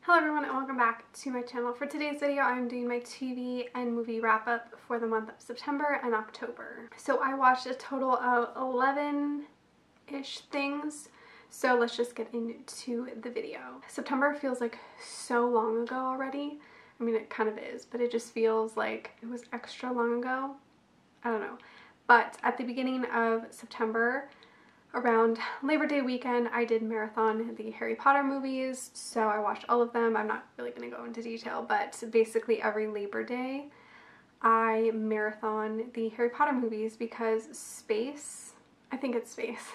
Hello everyone and welcome back to my channel. For today's video I'm doing my TV and movie wrap up for the month of September and October. So I watched a total of 11-ish things, so let's just get into the video. September feels like so long ago already. I mean, it kind of is, but it just feels like it was extra long ago. I don't know. But at the beginning of September, around Labor Day weekend, I did marathon the Harry Potter movies, so I watched all of them. I'm not really going to go into detail, but basically every Labor Day I marathon the Harry Potter movies because Space, I think it's Space,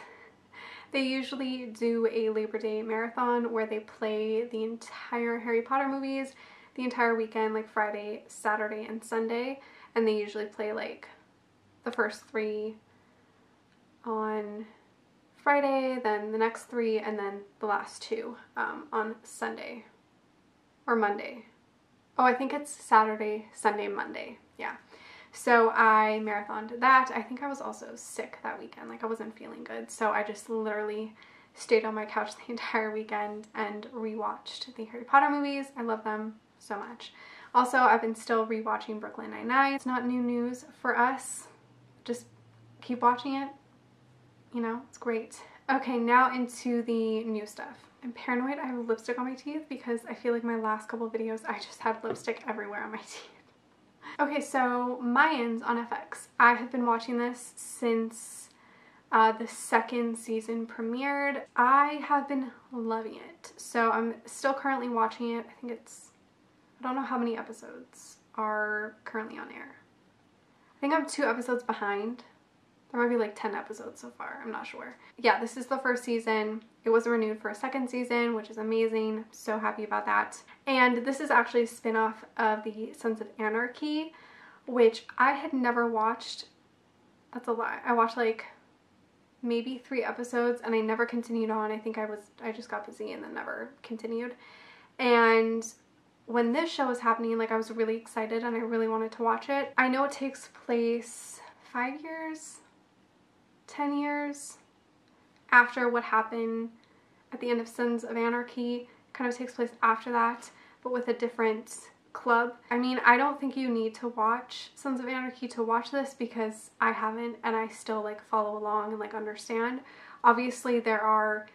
they usually do a Labor Day marathon where they play the entire Harry Potter movies the entire weekend, like Friday, Saturday, and Sunday, and they usually play like the first 3 on Friday, then the next 3, and then the last 2 on Sunday or Monday. Oh, I think it's Saturday, Sunday, Monday. Yeah. So I marathoned that. I think I was also sick that weekend. Like I wasn't feeling good. So I just literally stayed on my couch the entire weekend and rewatched the Harry Potter movies. I love them so much. Also, I've been still rewatching Brooklyn Nine-Nine. It's not new news for us. Just keep watching it. You know, it's great. Okay, now into the new stuff. I'm paranoid I have lipstick on my teeth because I feel like my last couple of videos I just had lipstick everywhere on my teeth. Okay, so Mayans on FX. I have been watching this since the 2nd season premiered. I have been loving it. So I'm still currently watching it. I think it's, I don't know how many episodes are currently on air. I think I'm 2 episodes behind. There might be like 10 episodes so far, I'm not sure. Yeah, this is the 1st season. It was renewed for a 2nd season, which is amazing. I'm so happy about that. And this is actually a spin-off of the Sons of Anarchy, which I had never watched. That's a lie. I watched like maybe 3 episodes and I never continued on. I think I just got busy and then never continued. And when this show was happening, like I was really excited and I really wanted to watch it. I know it takes place 5 years, 10 years after what happened at the end of Sons of Anarchy. Kind of takes place after that, but with a different club. I mean, I don't think you need to watch Sons of Anarchy to watch this because I haven't and I still like follow along and like understand. Obviously there are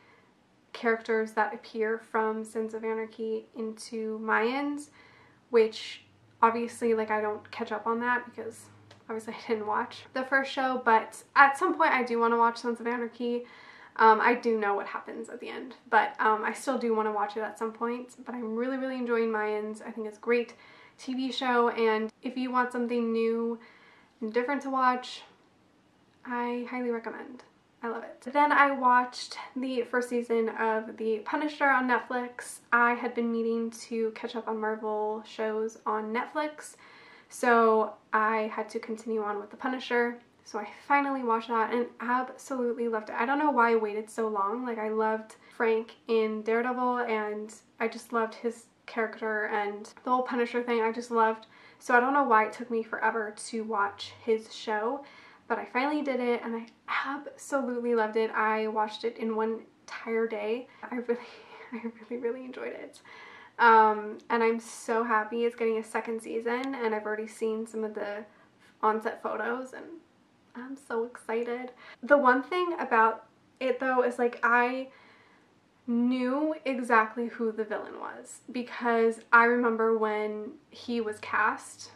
characters that appear from Sons of Anarchy into Mayans, which obviously like I don't catch up on that because obviously I didn't watch the first show, but at some point I do want to watch Sons of Anarchy. I do know what happens at the end, but I still do want to watch it at some point. But I'm really, really enjoying Mayans. I think it's a great TV show, and if you want something new and different to watch, I highly recommend. I love it. Then I watched the 1st season of The Punisher on Netflix. I had been meaning to catch up on Marvel shows on Netflix, so I had to continue on with The Punisher. So I finally watched that and absolutely loved it. I don't know why I waited so long. Like I loved Frank in Daredevil and I just loved his character and the whole Punisher thing I just loved. So I don't know why it took me forever to watch his show, but I finally did it and I absolutely loved it. I watched it in one entire day. I really enjoyed it. And I'm so happy it's getting a 2nd season, and I've already seen some of the on-set photos and I'm so excited. The one thing about it though is like I knew exactly who the villain was because I remember when he was cast.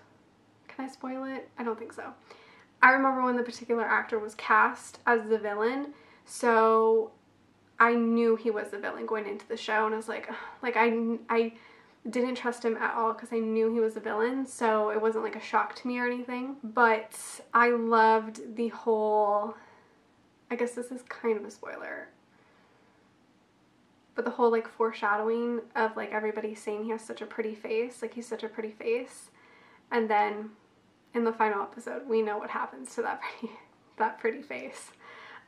Can I spoil it? I don't think so. I remember when the particular actor was cast as the villain, so I knew he was the villain going into the show, and I was like I didn't trust him at all because I knew he was a villain, so it wasn't like a shock to me or anything. But I loved the whole, I guess this is kind of a spoiler, but the whole like foreshadowing of like everybody saying he has such a pretty face, like he's such a pretty face, and then in the final episode we know what happens to that pretty face.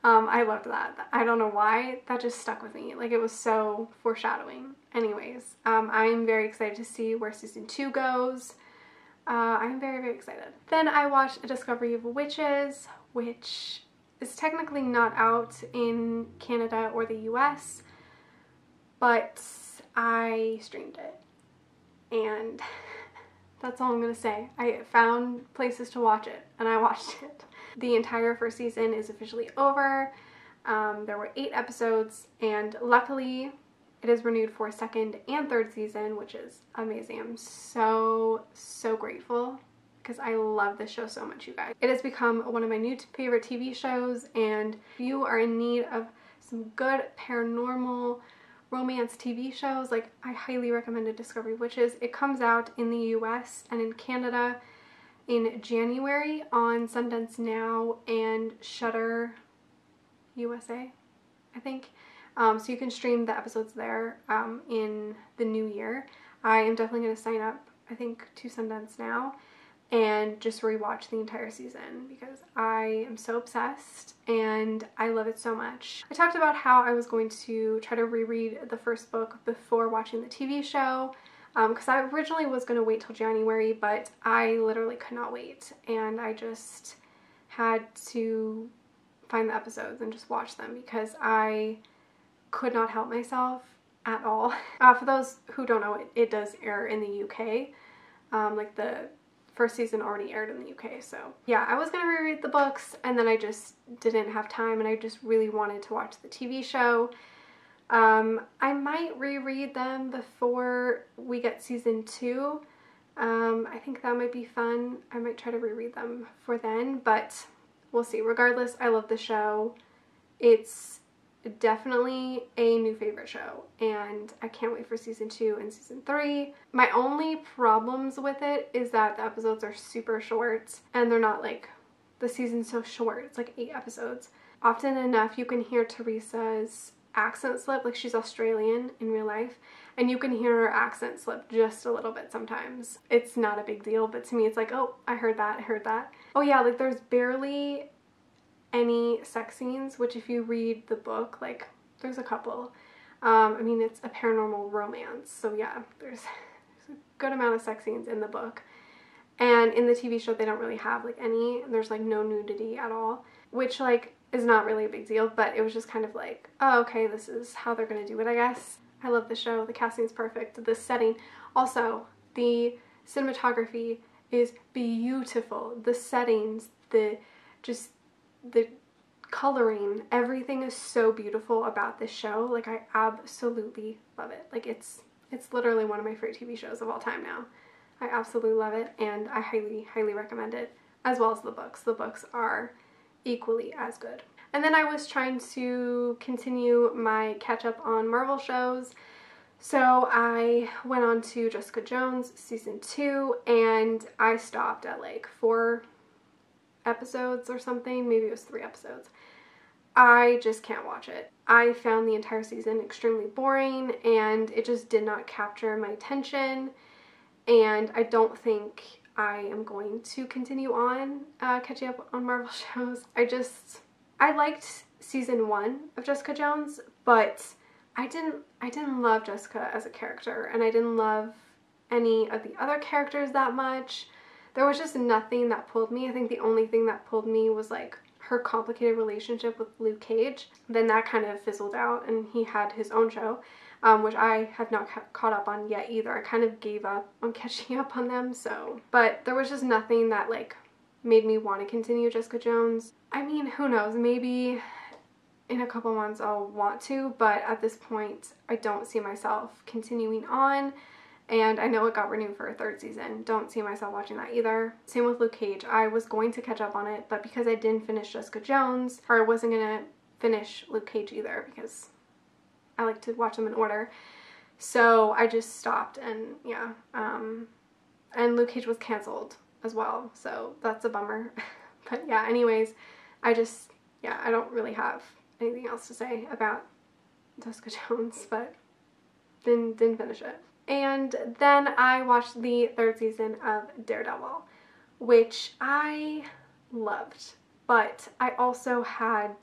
I loved that. I don't know why, that just stuck with me. Like it was so foreshadowing. Anyways, I'm very excited to see where season 2 goes. I'm very, very excited. Then I watched A Discovery of Witches, which is technically not out in Canada or the US, but I streamed it, and that's all I'm gonna say. I found places to watch it, and I watched it. The entire first season is officially over. There were 8 episodes, and luckily it is renewed for a second and third season, which is amazing. I'm so grateful because I love this show so much, you guys. It has become one of my new favorite TV shows, and if you are in need of some good paranormal romance TV shows, like, I highly recommend Discovery Witches. It comes out in the US and in Canada in January on Sundance Now and Shudder USA, I think. So you can stream the episodes there in the new year. I am definitely going to sign up, I think, to Sundance Now and just rewatch the entire season because I am so obsessed and I love it so much. I talked about how I was going to try to reread the first book before watching the TV show because I originally was going to wait till January, but I literally could not wait, and I just had to find the episodes and just watch them because I could not help myself at all. For those who don't know, it does air in the UK. Like, the first season already aired in the UK, so yeah, I was gonna reread the books and then I just didn't have time, and I just really wanted to watch the TV show. I might reread them before we get season 2. I think that might be fun. I might try to reread them for then, but we'll see. Regardless, I love the show. It's definitely a new favorite show, and I can't wait for season 2 and season 3. My only problems with it is that the episodes are super short, and they're not like, the season's so short, it's like 8 episodes. Often enough you can hear Teresa's accent slip, like, she's Australian in real life, and you can hear her accent slip just a little bit sometimes. It's not a big deal, but to me it's like, oh, I heard that. Oh yeah, like, there's barely any sex scenes, which if you read the book, like, there's a couple. I mean, it's a paranormal romance, so yeah, there's a good amount of sex scenes in the book. And in the TV show, they don't really have, like, any. There's, like, no nudity at all, which, like, is not really a big deal, but it was just kind of like, oh, okay, this is how they're gonna do it, I guess. I love the show. The casting is perfect. The setting. Also, the cinematography is beautiful. The settings, the coloring, everything is so beautiful about this show. Like, I absolutely love it. Like, it's literally one of my favorite TV shows of all time now. I absolutely love it, and I highly recommend it, as well as the books. The books are equally as good. And then I was trying to continue my catch up on Marvel shows, so I went on to Jessica Jones season 2, and I stopped at like 4 episodes or something. Maybe it was 3 episodes. I just can't watch it. I found the entire season extremely boring, and it just did not capture my attention, and I don't think I am going to continue on catching up on Marvel shows. I liked season 1 of Jessica Jones, but I didn't love Jessica as a character, and I didn't love any of the other characters that much. There was just nothing that pulled me. I think the only thing that pulled me was like her complicated relationship with Luke Cage. Then that kind of fizzled out, and he had his own show, which I have not caught up on yet either. I kind of gave up on catching up on them, so. But there was just nothing that like made me want to continue Jessica Jones. I mean, who knows, maybe in a couple months I'll want to, but at this point I don't see myself continuing on, and I know it got renewed for a 3rd season. Don't see myself watching that either. Same with Luke Cage. I was going to catch up on it, but because I didn't finish Jessica Jones, or I wasn't gonna finish Luke Cage either because I like to watch them in order, so I just stopped. And yeah, and Luke Cage was canceled as well, so that's a bummer. But yeah, anyways, I don't really have anything else to say about Jessica Jones, but didn't finish it. And then I watched the 3rd season of Daredevil, which I loved, but I also had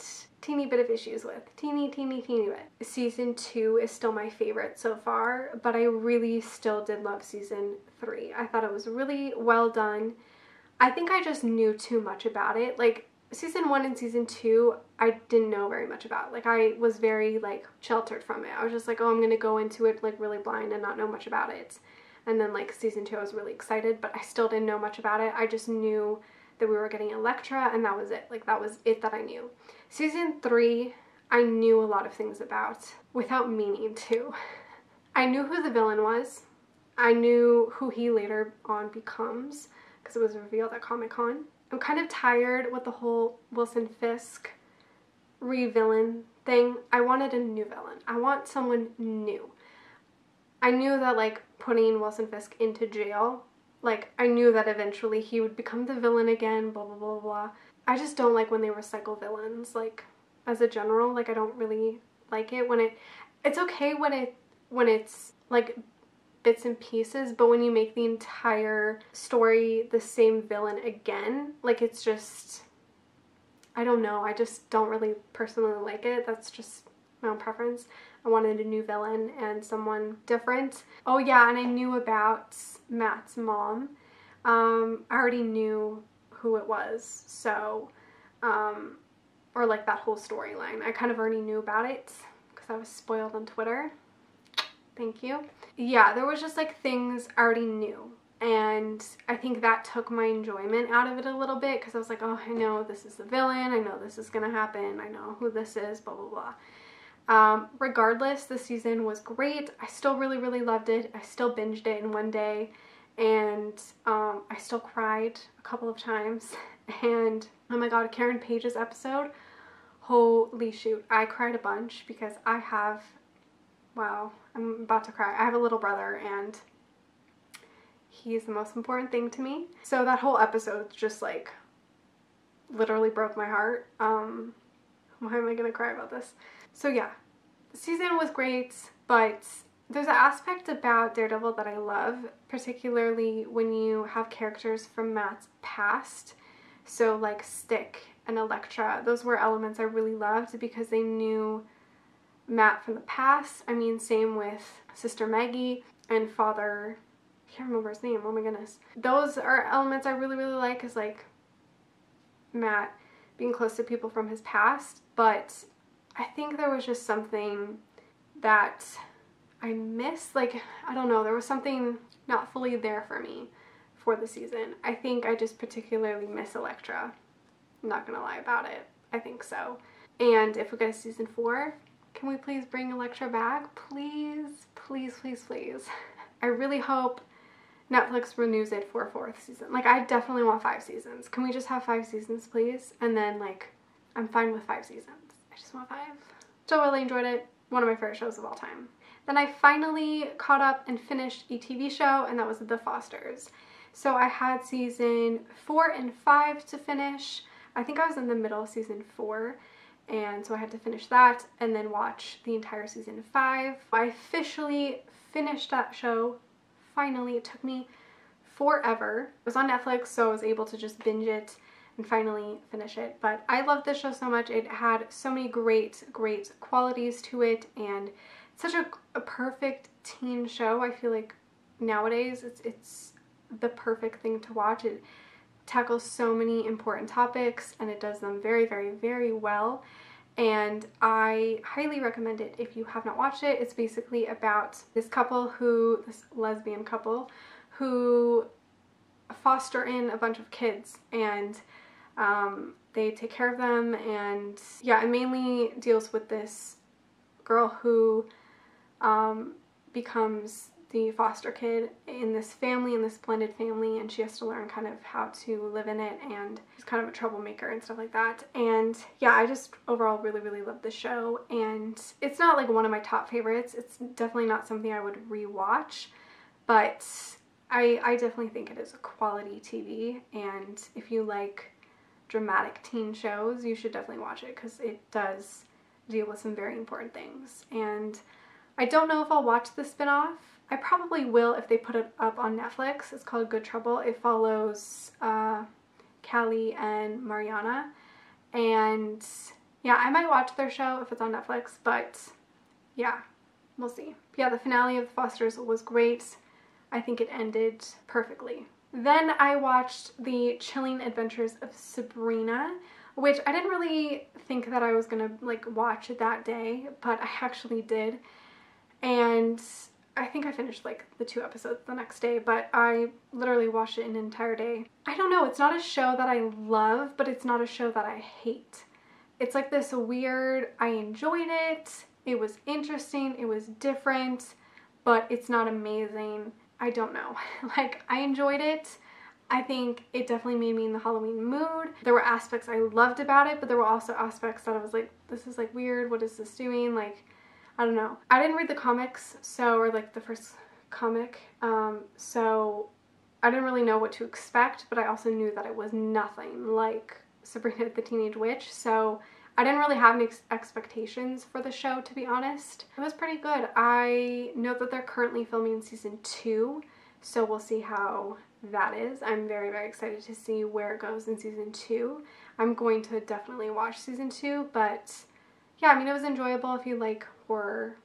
teeny bit of issues with. Teeny bit. Season 2 is still my favorite so far, but I really still did love season 3. I thought it was really well done. I think I just knew too much about it. Like, season 1 and season 2, I didn't know very much about. Like, I was very, like, sheltered from it. I was just like, oh, I'm gonna go into it, like, really blind and not know much about it. And then, like, season 2, I was really excited, but I still didn't know much about it. I just knew that we were getting Elektra, and that was it. Like, that was it that I knew. Season 3, I knew a lot of things about without meaning to. I knew who the villain was. I knew who he later on becomes, because it was revealed at Comic-Con. I'm kind of tired with the whole Wilson Fisk re-villain thing. I wanted a new villain. I want someone new. I knew that, like, putting Wilson Fisk into jail, like, I knew that eventually he would become the villain again, blah, blah, blah, blah. I just don't like when they recycle villains, like, as a general. Like, I don't really like it when it's okay when it's, like, bits and pieces, but when you make the entire story the same villain again, like, it's just, I don't know, I just don't really personally like it. That's just my own preference. I wanted a new villain and someone different. Oh yeah, and I knew about Matt's mom. I already knew who it was, so, or like that whole storyline. I kind of already knew about it because I was spoiled on Twitter. Thank you. Yeah, there was just, like, things I already knew, and I think that took my enjoyment out of it a little bit, because I was like, oh, I know this is the villain, I know this is gonna happen, I know who this is, blah, blah, blah. Regardless, the season was great. I still really, really loved it. I still binged it in one day, and I still cried a couple of times, and oh my god, Karen Page's episode, holy shoot, I cried a bunch because I have, wow, I'm about to cry. I have a little brother, and he's the most important thing to me. So that whole episode just, like, literally broke my heart. Why am I gonna cry about this? So yeah, the season was great, but there's an aspect about Daredevil that I love, particularly when you have characters from Matt's past. So, like, Stick and Elektra, those were elements I really loved because they knew Matt from the past. I mean, same with Sister Maggie and Father, I can't remember his name, oh my goodness. Those are elements I really, really like, is, like, Matt being close to people from his past, but I think there was just something that I missed. Like, I don't know, there was something not fully there for me for the season. I think I just particularly miss Elektra. I'm not gonna lie about it. I think so. And if we get a season 4, can we please bring Elektra back? Please, please, please, please. I really hope Netflix renews it for a 4th season. Like, I definitely want 5 seasons. Can we just have 5 seasons, please? And then, like, I'm fine with 5 seasons. I just want 5. Still really enjoyed it. One of my favorite shows of all time. Then I finally caught up and finished a TV show, and that was The Fosters. So I had season 4 and 5 to finish. I think I was in the middle of season 4. And so I had to finish that and then watch the entire season 5. I officially finished that show. Finally, it took me forever. It was on Netflix, so I was able to just binge it and finally finish it. But I loved this show so much. It had so many great, great qualities to it, and it's such a perfect teen show. I feel like nowadays it's the perfect thing to watch. It tackles so many important topics, and it does them very, very, very well, and I highly recommend it if you have not watched it. It's basically about this lesbian couple who foster in a bunch of kids, and they take care of them, and yeah, it mainly deals with this girl who becomes the foster kid in this family, in this blended family, and she has to learn kind of how to live in it, and she's kind of a troublemaker and stuff like that. And yeah, I just overall really, really love the show, and it's not like one of my top favorites. It's definitely not something I would rewatch, but I definitely think it is a quality TV, and if you like dramatic teen shows, you should definitely watch it because it does deal with some very important things. And I don't know if I'll watch the spinoff. I probably will if they put it up on Netflix. It's called Good Trouble. It follows Callie and Mariana, and yeah, I might watch their show if it's on Netflix, but yeah, we'll see. Yeah, the finale of The Fosters was great. I think it ended perfectly. Then I watched The Chilling Adventures of Sabrina. which I didn't really think that I was gonna like watch it that day, but I actually did. And I think I finished like the 2 episodes the next day, but I literally watched it in an entire day. I don't know, it's not a show that I love, but it's not a show that I hate. It's like this weird, I enjoyed it, it was interesting, it was different, but it's not amazing. I don't know. Like, I enjoyed it. I think it definitely made me in the Halloween mood. There were aspects I loved about it, but there were also aspects that I was like, this is like weird, what is this doing? Like, I don't know. I didn't read the comics, or like the first comic, so I didn't really know what to expect, but I also knew that it was nothing like Sabrina the Teenage Witch, so I didn't really have any expectations for the show, to be honest. It was pretty good. I know that they're currently filming season 2, so we'll see how that is. I'm very, very excited to see where it goes in season 2. I'm going to definitely watch season 2, but yeah, I mean, it was enjoyable. If you like horror,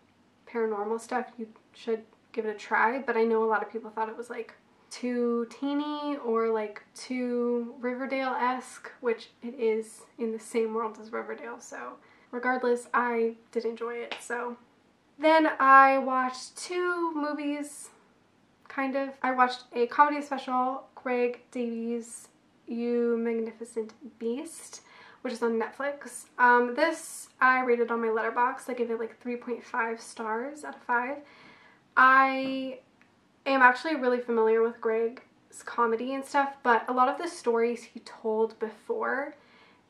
paranormal stuff, you should give it a try, but I know a lot of people thought it was like too teeny or like too Riverdale-esque, which it is in the same world as Riverdale, so regardless, I did enjoy it. So then I watched 2 movies, kind of. I watched a comedy special, Greg Davies' You Magnificent Beast, which is on Netflix. This I rated on my Letterboxd. I gave it like 3.5 stars out of 5. I am actually really familiar with Greg's comedy and stuff, but a lot of the stories he told before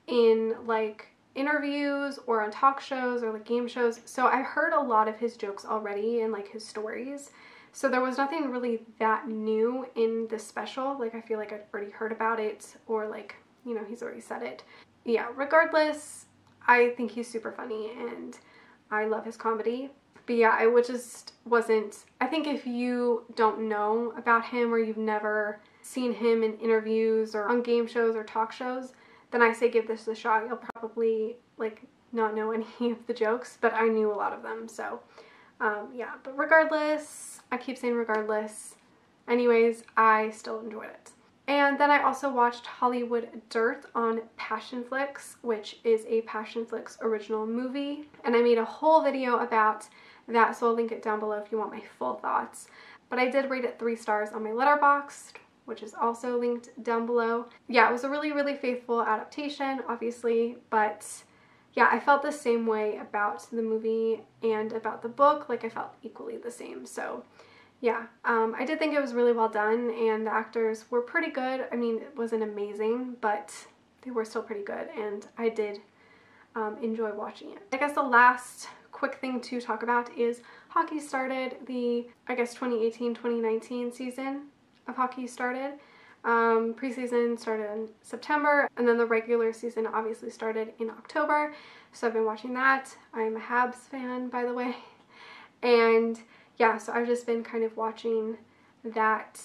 in like interviews or on talk shows or like game shows, so I heard a lot of his jokes already and like his stories, so there was nothing really that new in this special. Like, I feel like I'd already heard about it, or like, you know, he's already said it. Yeah, regardless, I think he's super funny and I love his comedy. But yeah, it just wasn't, I think if you don't know about him or you've never seen him in interviews or on game shows or talk shows, then I say give this a shot. You'll probably like not know any of the jokes, but I knew a lot of them, so yeah. But regardless, I keep saying regardless, anyways, I still enjoyed it. And then I also watched Hollywood Dearth on Passionflix, which is a Passionflix original movie, and I made a whole video about that, so I'll link it down below if you want my full thoughts. But I did rate it 3 stars on my Letterboxd, which is also linked down below. Yeah, it was a really, really faithful adaptation, obviously, but yeah, I felt the same way about the movie and about the book. Like, I felt equally the same, so yeah, I did think it was really well done, and the actors were pretty good. I mean, it wasn't amazing, but they were still pretty good, and I did enjoy watching it. I guess the last quick thing to talk about is hockey started. The, I guess, 2018-2019 season of hockey started. Preseason started in September, and then the regular season obviously started in October, so I've been watching that. I'm a Habs fan, by the way, and yeah, so I've just been kind of watching that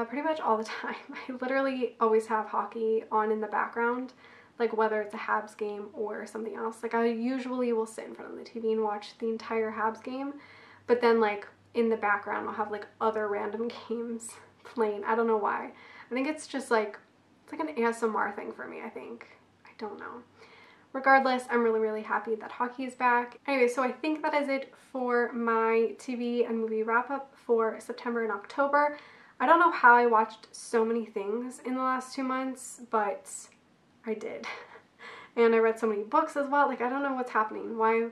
pretty much all the time. I literally always have hockey on in the background, like whether it's a Habs game or something else. Like, I usually will sit in front of the TV and watch the entire Habs game, but then like in the background I'll have like other random games playing. I don't know why. I think it's just like, it's like an ASMR thing for me, I think. I don't know. Regardless, I'm really, really happy that hockey is back. Anyway, so I think that is it for my TV and movie wrap-up for September and October. I don't know how I watched so many things in the last 2 months, but I did. And I read so many books as well. Like, I don't know what's happening. Why?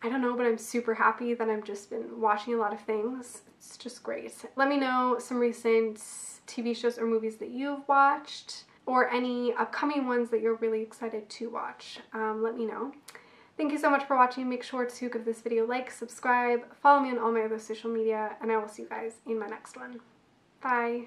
I don't know, but I'm super happy that I've just been watching a lot of things. It's just great. Let me know some recent TV shows or movies that you've watched, or any upcoming ones that you're really excited to watch. Let me know. Thank you so much for watching. Make sure to give this video a like, subscribe, follow me on all my other social media, and I will see you guys in my next one. Bye!